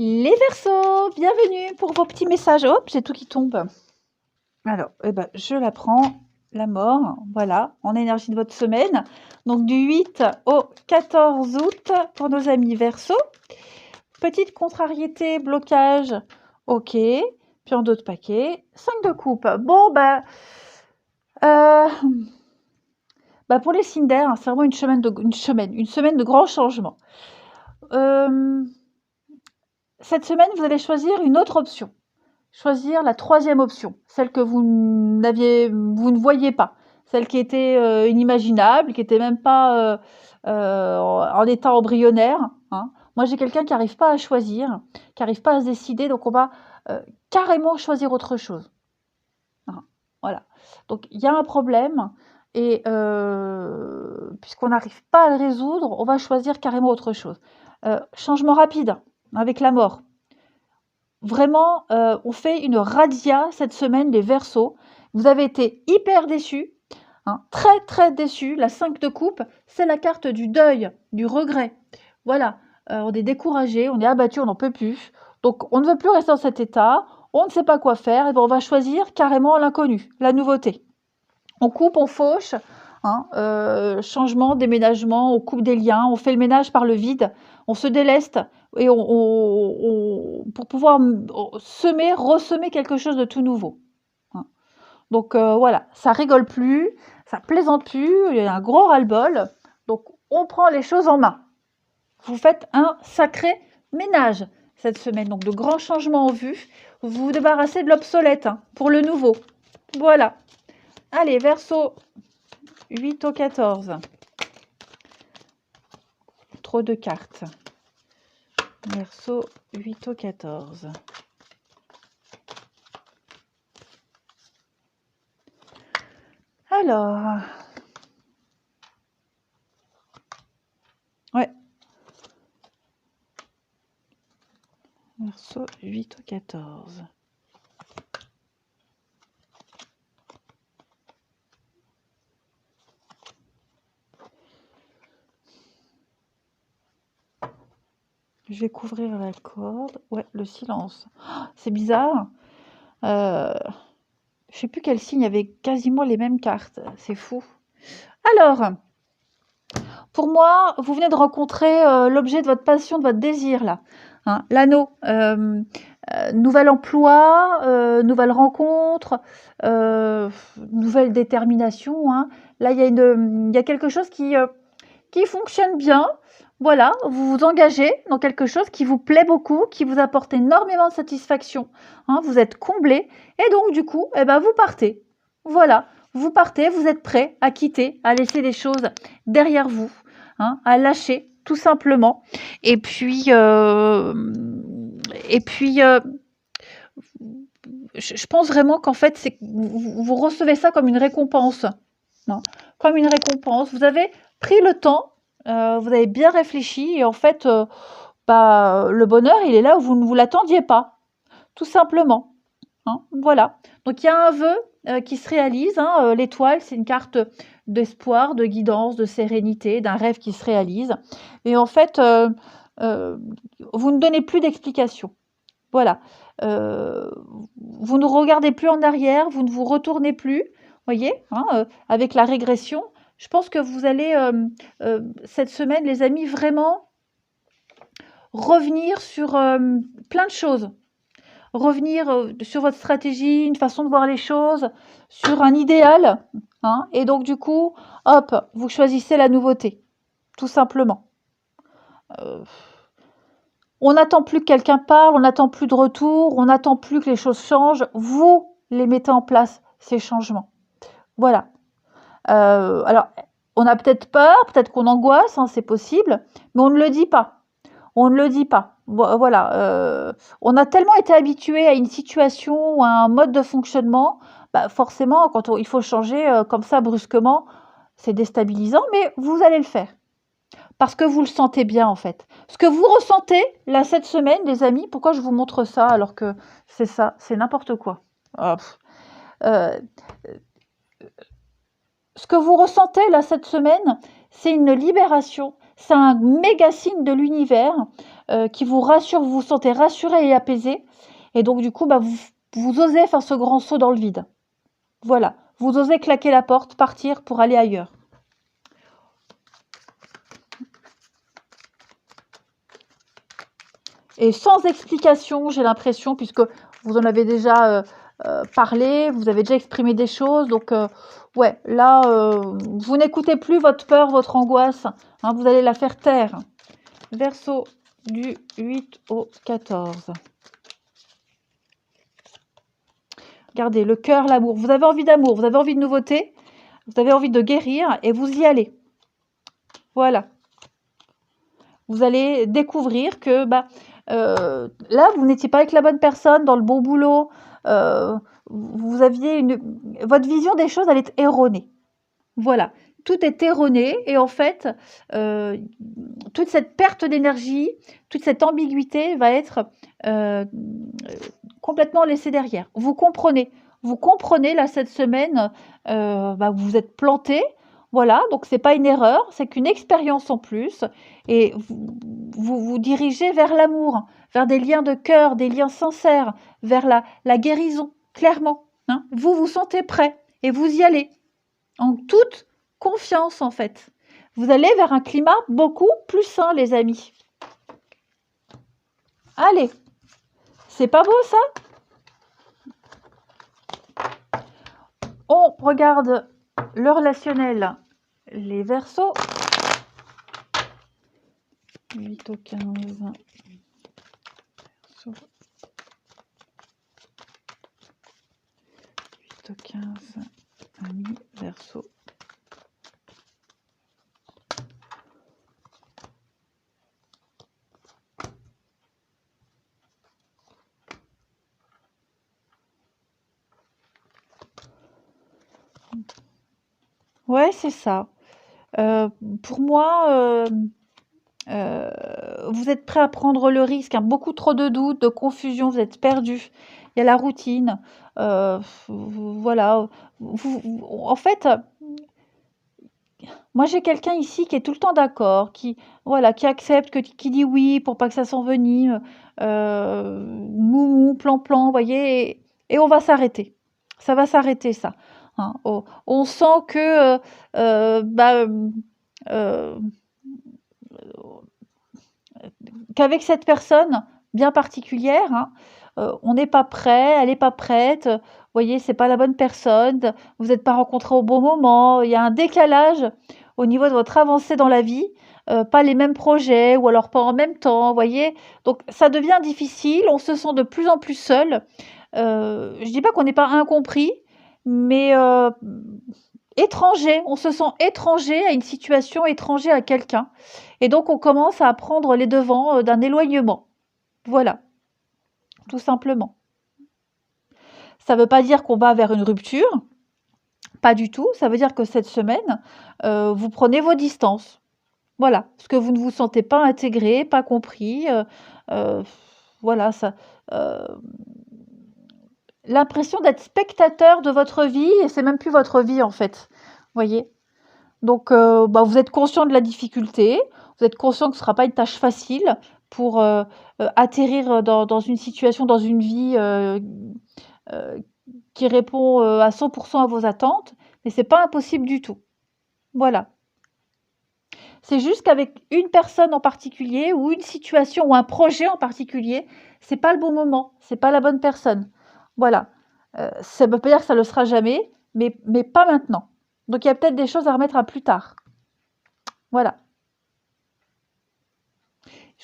Les Verseaux, bienvenue pour vos petits messages. Hop, j'ai tout qui tombe. Alors, je la prends, la mort, voilà, en énergie de votre semaine. Donc du 8 au 14 août pour nos amis Verseaux. Petite contrariété, blocage, ok. Puis en d'autres paquets, 5 de coupe. Bon, pour les signes d'air, hein, c'est vraiment une semaine de grands changements. Cette semaine, vous allez choisir une autre option. Choisir la troisième option, celle que vous ne voyiez pas, celle qui était inimaginable, qui n'était même pas en état embryonnaire. Hein. Moi, j'ai quelqu'un qui n'arrive pas à choisir, qui n'arrive pas à se décider, donc on va carrément choisir autre chose. Hein. Voilà. Donc, il y a un problème, et puisqu'on n'arrive pas à le résoudre, on va choisir carrément autre chose. Changement rapide, avec la mort. Vraiment, on fait une razzia cette semaine, les Verseaux. Vous avez été hyper déçus, hein, très, très déçus. La 5 de coupe, c'est la carte du deuil, du regret. Voilà, on est découragé, on est abattu, on n'en peut plus. Donc on ne veut plus rester dans cet état, on ne sait pas quoi faire, et on va choisir carrément l'inconnu, la nouveauté. On coupe, on fauche, hein, changement, déménagement, on coupe des liens, on fait le ménage par le vide, on se déleste et pour pouvoir ressemer quelque chose de tout nouveau. Hein. Donc voilà, ça rigole plus, ça plaisante plus, il y a un gros ras-le-bol. Donc on prend les choses en main. Vous faites un sacré ménage cette semaine, donc de grands changements en vue. Vous vous débarrassez de l'obsolète, hein, pour le nouveau. Voilà. Allez, Verseau, 8 au 14. Trop de cartes. Verseau, 8 au 14. Alors. Ouais. Verseau, 8 au 14. Je vais couvrir la corde. Ouais, le silence. Oh, c'est bizarre. Je sais plus quel signe avait quasiment les mêmes cartes. C'est fou. Alors, pour moi, vous venez de rencontrer l'objet de votre passion, de votre désir, là. Hein, l'anneau. Nouvel emploi, nouvelle rencontre, nouvelle détermination. Hein. Là, il y a quelque chose qui fonctionne bien. Voilà, vous vous engagez dans quelque chose qui vous plaît beaucoup, qui vous apporte énormément de satisfaction. Hein, vous êtes comblé et donc du coup, vous partez. Voilà, vous partez, vous êtes prêt à quitter, à laisser les choses derrière vous, hein, à lâcher tout simplement. Et puis, je pense vraiment qu'en fait, c'est vous recevez ça comme une récompense. Hein, comme une récompense. Vous avez pris le temps, vous avez bien réfléchi et en fait, le bonheur, il est là où vous ne vous l'attendiez pas, tout simplement. Hein, voilà. Donc il y a un vœu qui se réalise. Hein, l'étoile, c'est une carte d'espoir, de guidance, de sérénité, d'un rêve qui se réalise. Et en fait, vous ne donnez plus d'explications. Voilà. Vous ne regardez plus en arrière, vous ne vous retournez plus. Voyez, hein, avec la régression, je pense que vous allez, cette semaine, les amis, vraiment revenir sur plein de choses. Revenir sur votre stratégie, une façon de voir les choses, sur un idéal. Hein, et donc, du coup, hop, vous choisissez la nouveauté, tout simplement. On n'attend plus que quelqu'un parle, on n'attend plus de retour, on n'attend plus que les choses changent. Vous les mettez en place, ces changements. Voilà. Alors, on a peut-être peur, peut-être qu'on angoisse, hein, c'est possible, mais on ne le dit pas. On ne le dit pas. Voilà. On a tellement été habitué à une situation ou à un mode de fonctionnement, forcément, quand il faut changer comme ça brusquement, c'est déstabilisant, mais vous allez le faire. Parce que vous le sentez bien, en fait. Ce que vous ressentez, là, cette semaine, les amis, pourquoi je vous montre ça alors que c'est ça, c'est n'importe quoi. Oh, ce que vous ressentez, là, cette semaine, c'est une libération, c'est un méga signe de l'univers qui vous rassure, vous vous sentez rassuré et apaisé. Et donc, du coup, bah, vous osez faire ce grand saut dans le vide. Voilà, vous osez claquer la porte, partir pour aller ailleurs. Et sans explication, j'ai l'impression, puisque vous en avez déjà parlé, vous avez déjà exprimé des choses. Donc, ouais, là, vous n'écoutez plus votre peur, votre angoisse. Hein, vous allez la faire taire. Verseau du 8 au 14. Regardez, le cœur, l'amour. Vous avez envie d'amour, vous avez envie de nouveauté, vous avez envie de guérir et vous y allez. Voilà. Vous allez découvrir que bah, là, vous n'étiez pas avec la bonne personne, dans le bon boulot. Vous aviez votre vision des choses, elle est erronée. Voilà. Tout est erroné et en fait, toute cette perte d'énergie, toute cette ambiguïté va être complètement laissée derrière. Vous comprenez là cette semaine, bah, vous vous êtes planté. Voilà, donc c'est pas une erreur, c'est qu'une expérience en plus et vous dirigez vers l'amour, vers des liens de cœur, des liens sincères, vers la guérison, clairement. Hein. Vous vous sentez prêt et vous y allez en toute confiance en fait. Vous allez vers un climat beaucoup plus sain, les amis. Allez, c'est pas beau ça? On regarde le relationnel, les Verseaux. 8 au 15. Verseau. 8 au 15. Amis Verseau. Ouais, c'est ça. Pour moi, vous êtes prêt à prendre le risque, hein. Beaucoup trop de doutes, de confusion, vous êtes perdu. Il y a la routine. Voilà. En fait, moi j'ai quelqu'un ici qui est tout le temps d'accord, voilà, qui accepte, qui dit oui pour pas que ça s'envenime. Moumou, plan-plan, vous voyez, et on va s'arrêter. Ça va s'arrêter, ça. Hein. On sent que bah, euh, qu'avec cette personne bien particulière, hein, on n'est pas prêt, elle n'est pas prête. Vous voyez, c'est pas la bonne personne. Vous n'êtes pas rencontrés au bon moment. Il y a un décalage au niveau de votre avancée dans la vie. Pas les mêmes projets ou alors pas en même temps. Vous voyez, donc ça devient difficile. On se sent de plus en plus seul. Je dis pas qu'on n'est pas incompris, mais étranger. On se sent étranger à une situation, étranger à quelqu'un. Et donc, on commence à prendre les devants d'un éloignement. Voilà, tout simplement. Ça ne veut pas dire qu'on va vers une rupture, pas du tout. Ça veut dire que cette semaine, vous prenez vos distances. Voilà, parce que vous ne vous sentez pas intégré, pas compris. Voilà, ça. euh, L'impression d'être spectateur de votre vie, et c'est même plus votre vie en fait. Vous voyez? Donc, bah, vous êtes conscient de la difficulté, vous êtes conscient que ce ne sera pas une tâche facile pour atterrir dans une situation, dans une vie euh, qui répond à 100% à vos attentes, mais c'est pas impossible du tout. Voilà. C'est juste qu'avec une personne en particulier ou une situation ou un projet en particulier, c'est pas le bon moment, c'est pas la bonne personne. Voilà. Ça ne veut pas dire que ça le sera jamais, mais pas maintenant. Donc il y a peut-être des choses à remettre à plus tard. Voilà.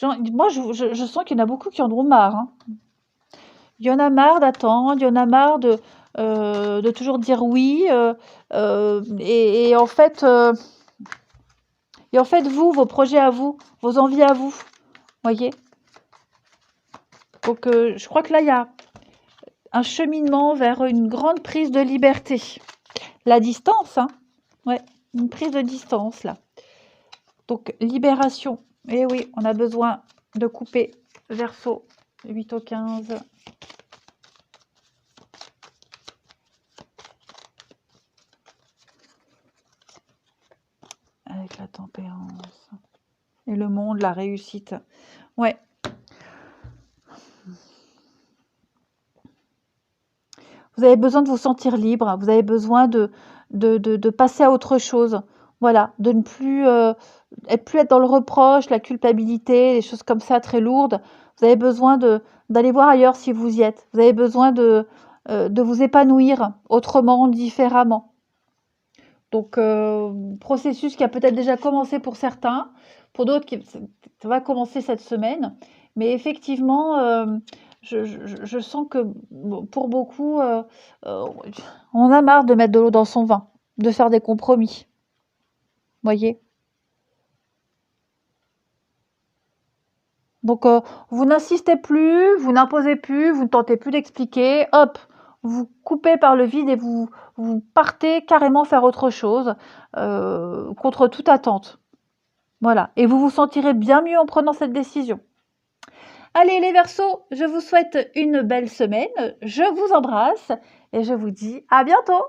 Moi, je sens qu'il y en a beaucoup qui en ont marre. Hein. Il y en a marre d'attendre, il y en a marre de toujours dire oui. Et en fait, vous, vos projets à vous, vos envies à vous, voyez. Donc, je crois que là, il y a un cheminement vers une grande prise de liberté. La distance, hein. Ouais, une prise de distance, là. Donc, libération. Et oui, on a besoin de couper. Verseau, 8 au 15. Avec la tempérance. et le monde, la réussite. Ouais. Vous avez besoin de vous sentir libre, vous avez besoin de passer à autre chose. Voilà, de ne plus, être dans le reproche, la culpabilité, les choses comme ça très lourdes. Vous avez besoin d'aller voir ailleurs si vous y êtes. Vous avez besoin de vous épanouir autrement, différemment. Donc, processus qui a peut-être déjà commencé pour certains, pour d'autres ça va commencer cette semaine. Mais effectivement, je sens que pour beaucoup, on a marre de mettre de l'eau dans son vin, de faire des compromis. Voyez? Donc, vous n'insistez plus, vous n'imposez plus, vous ne tentez plus d'expliquer. Hop, vous coupez par le vide et vous partez carrément faire autre chose, contre toute attente. Voilà, et vous vous sentirez bien mieux en prenant cette décision. Allez les Verseaux, je vous souhaite une belle semaine, je vous embrasse et je vous dis à bientôt!